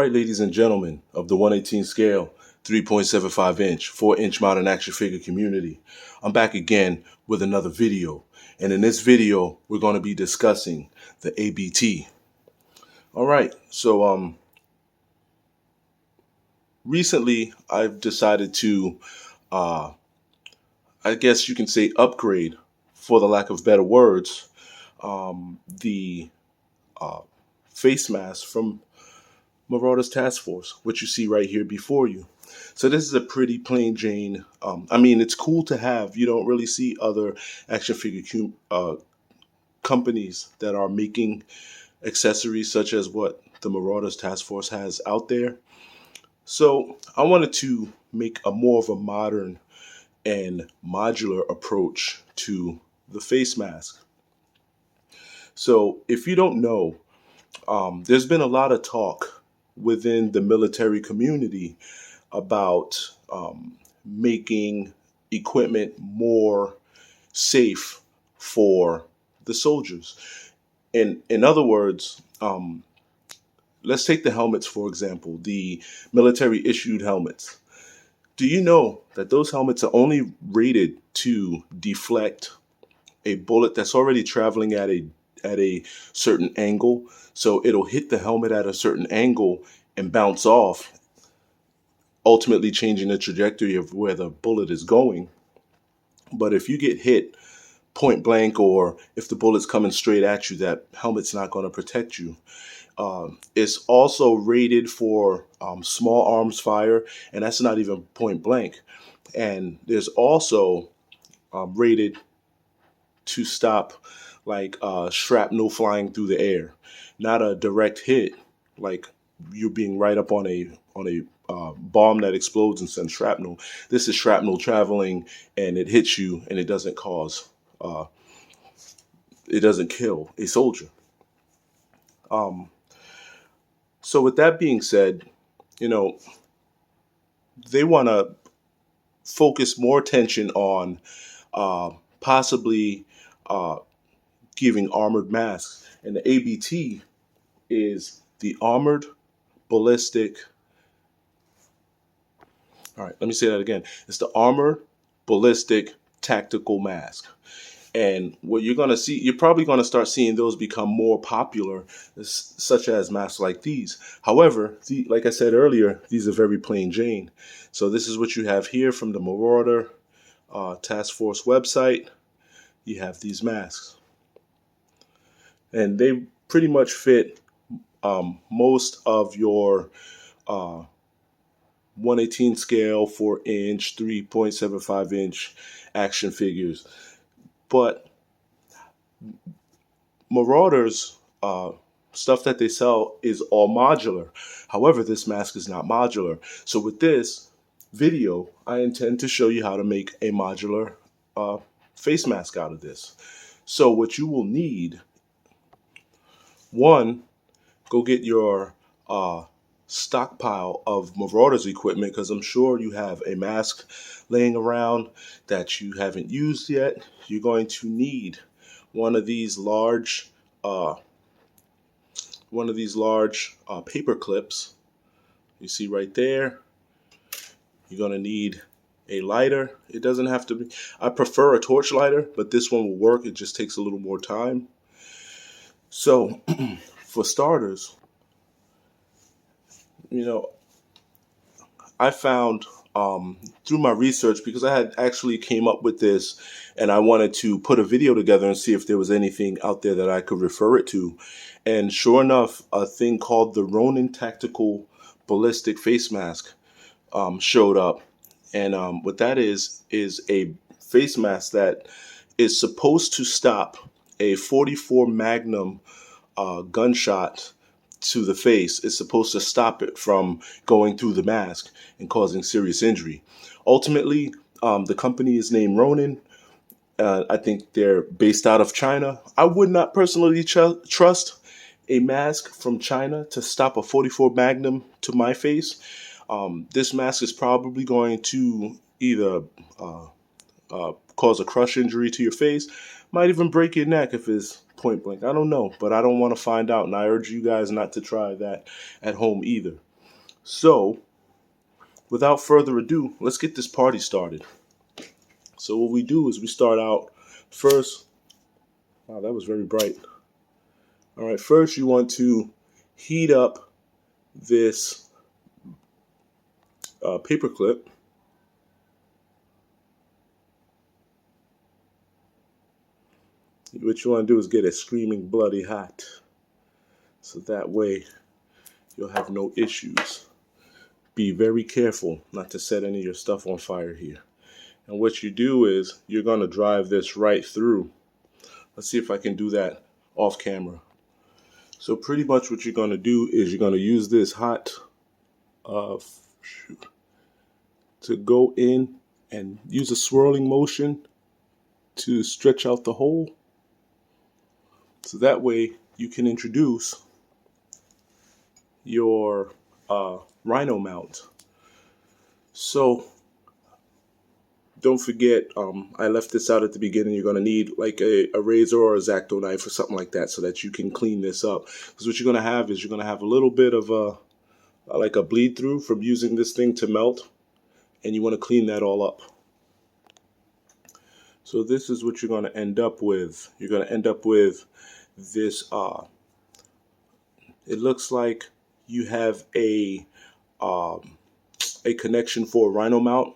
right, ladies and gentlemen of the 118 scale, 3.75 inch, 4-inch modern action figure community. I'm back again with another video. And in this video, we're going to be discussing the A.B.T. All right, so recently I've decided to, I guess you can say, upgrade, for the lack of better words, the face mask from Marauders Task Force, which you see right here before you. So this is a pretty plain Jane. It's cool to have. You don't really see other action figure companies that are making accessories such as what the Marauders Task Force has out there. So I wanted to make a more of a modern and modular approach to the face mask. So if you don't know, there's been a lot of talk within the military community about making equipment more safe for the soldiers. In other words, let's take the helmets, for example, the military issued helmets. Do you know that those helmets are only rated to deflect a bullet that's already traveling at a certain angle? So it'll hit the helmet at a certain angle and bounce off, ultimately changing the trajectory of where the bullet is going. But if you get hit point blank, or if the bullet's coming straight at you, that helmet's not going to protect you. It's also rated for small arms fire, and that's not even point blank. And there's also rated to stop like shrapnel flying through the air, not a direct hit like you're being right up on a bomb that explodes and sends shrapnel. This is shrapnel traveling, and it hits you, and it doesn't cause, it doesn't kill a soldier. So with that being said, they want to focus more attention on possibly giving armored masks. And the A.B.T. is the Armored Ballistic. All right, let me say that again. It's the Armored Ballistic Tactical Mask. And what you're going to see, you're probably going to start seeing those become more popular, such as masks like these. However, like I said earlier, these are very plain Jane. So this is what you have here from the Marauder Task Force website. You have these masks. And they pretty much fit most of your 118 scale, 4-inch, 3.75 inch action figures. But Marauders stuff that they sell is all modular. However, this mask is not modular. So with this video, I intend to show you how to make a modular face mask out of this. So what you will need, one, go get your stockpile of Marauders equipment, because I'm sure you have a mask laying around that you haven't used yet. You're going to need one of these large paper clips. You see right there. You're going to need a lighter. It doesn't have to be, I prefer a torch lighter, but this one will work. It just takes a little more time. So for starters, I found through my research, because I had actually came up with this and I wanted to put a video together and see if there was anything out there that I could refer it to. And sure enough, a thing called the Ronin Tactical Ballistic Face Mask showed up. And what that is a face mask that is supposed to stop a 44 Magnum gunshot to the face. Is supposed to stop it from going through the mask and causing serious injury. Ultimately, the company is named Ronin. I think they're based out of China. I would not personally trust a mask from China to stop a 44 Magnum to my face. This mask is probably going to either cause a crush injury to your face, might even break your neck if it's point blank. I don't know, but I don't want to find out, and I urge you guys not to try that at home either. So without further ado, let's get this party started. So what we do is we start out first. Wow, that was very bright. All right, first you want to heat up this paper clip. What you want to do is get it screaming bloody hot, so that way you'll have no issues. Be very careful not to set any of your stuff on fire here. And what you do is you're going to drive this right through. Let's see if I can do that off camera. So pretty much what you're going to do is you're going to use this hot to go in and use a swirling motion to stretch out the hole. So that way you can introduce your rhino mount. So don't forget, I left this out at the beginning. You're going to need like a razor or a X-Acto knife or something like that so that you can clean this up. Because what you're going to have is you're going to have a little bit of like a bleed through from using this thing to melt. And you want to clean that all up. So this is what you're going to end up with. You're going to end up with this. It looks like you have a connection for a rhino mount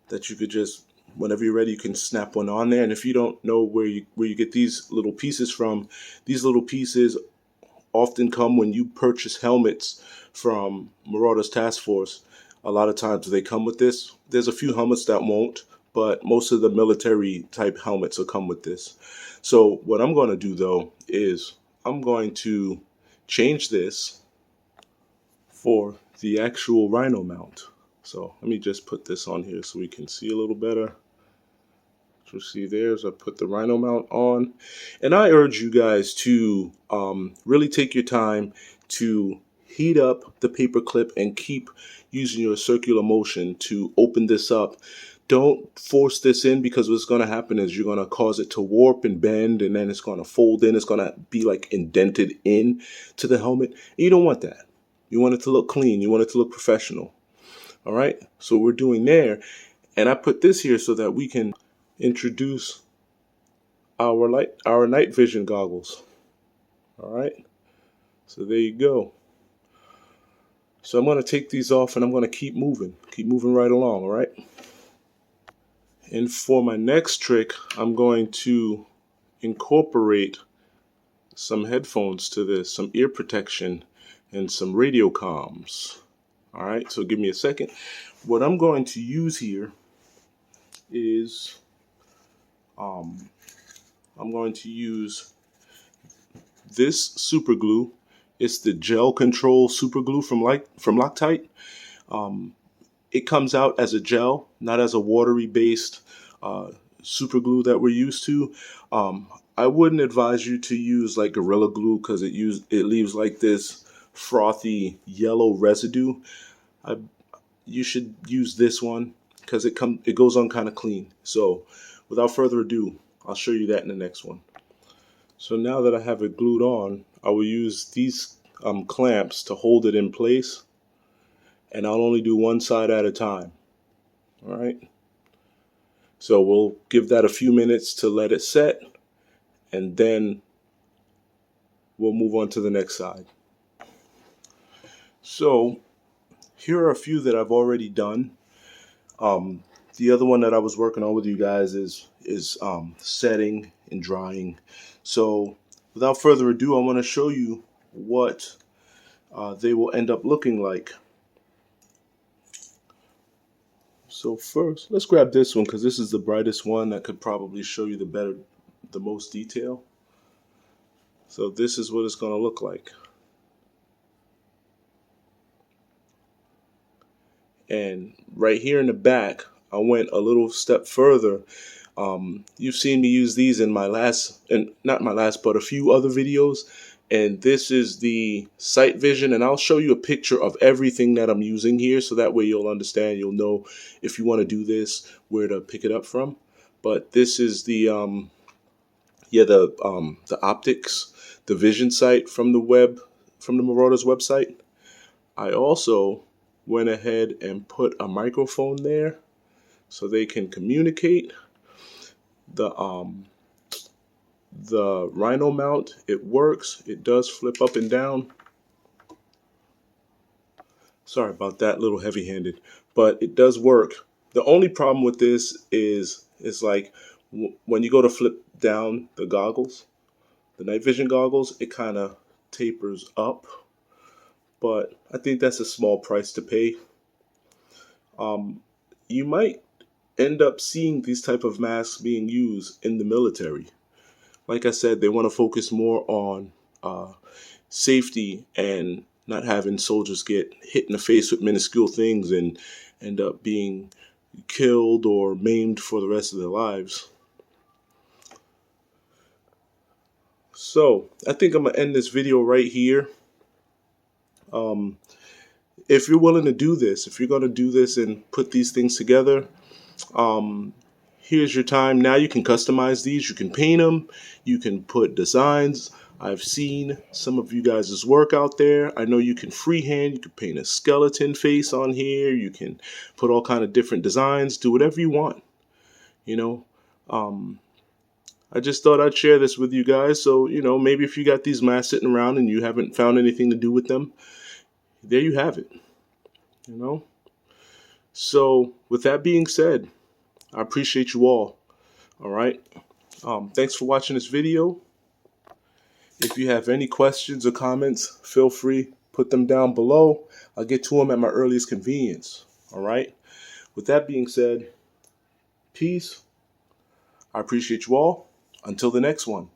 that you could just, whenever you're ready, you can snap one on there. And if you don't know where you get these little pieces from, these little pieces often come when you purchase helmets from Marauders Task Force. A lot of times they come with this. There's a few helmets that won't, but most of the military type helmets will come with this. So what I'm going to do though is I'm going to change this for the actual rhino mount. So let me just put this on here so we can see a little better. So see there's, I put the rhino mount on. And I urge you guys to really take your time to heat up the paper clip and keep using your circular motion to open this up. Don't force this in, because what's going to happen is you're going to cause it to warp and bend, and then it's going to fold in. It's going to be like indented in to the helmet. And you don't want that. You want it to look clean. You want it to look professional. All right. So we're doing there. And I put this here so that we can introduce our night vision goggles. All right. So there you go. So I'm going to take these off and I'm going to keep moving right along. All right. And for my next trick, I'm going to incorporate some headphones to this, some ear protection, and some radio comms. All right, so give me a second. What I'm going to use here is I'm going to use this super glue. It's the gel control super glue from Loctite. It comes out as a gel, not as a watery based super glue that we're used to. I wouldn't advise you to use like Gorilla Glue, because it leaves like this frothy yellow residue. You should use this one because it goes on kind of clean. So without further ado, I'll show you that in the next one. So now that I have it glued on, I will use these clamps to hold it in place, and I'll only do one side at a time. All right. So we'll give that a few minutes to let it set, and then we'll move on to the next side. So here are a few that I've already done. The other one that I was working on with you guys is setting and drying. So without further ado, I want to show you what they will end up looking like. So first, let's grab this one because this is the brightest one that could probably show you the most detail. So this is what it's going to look like. And right here in the back, I went a little step further. You've seen me use these in not my last, but a few other videos. And this is the sight vision, and I'll show you a picture of everything that I'm using here, so that way you'll understand, you'll know if you want to do this, where to pick it up from. But this is the optics, the vision sight from the Marauders website. I also went ahead and put a microphone there so they can communicate. The Rhino mount, it works. It does flip up and down. Sorry about that, a little heavy-handed, but it does work. The only problem with this is like when you go to flip down the goggles, the night vision goggles, it kind of tapers up, but I think that's a small price to pay. You might end up seeing these type of masks being used in the military. Like I said, they want to focus more on safety and not having soldiers get hit in the face with minuscule things and end up being killed or maimed for the rest of their lives. So I think I'm gonna end this video right here. If you're willing to do this, if you're gonna do this and put these things together, here's your time. Now you can customize these. You can paint them. You can put designs. I've seen some of you guys' work out there. I know you can freehand. You can paint a skeleton face on here. You can put all kind of different designs. Do whatever you want. You know, I just thought I'd share this with you guys. So, you know, maybe if you got these masks sitting around and you haven't found anything to do with them, there you have it. You know. So, with that being said, I appreciate you all. All right. Thanks for watching this video. If you have any questions or comments, feel free, put them down below. I'll get to them at my earliest convenience. All right. With that being said, peace. I appreciate you all. Until the next one.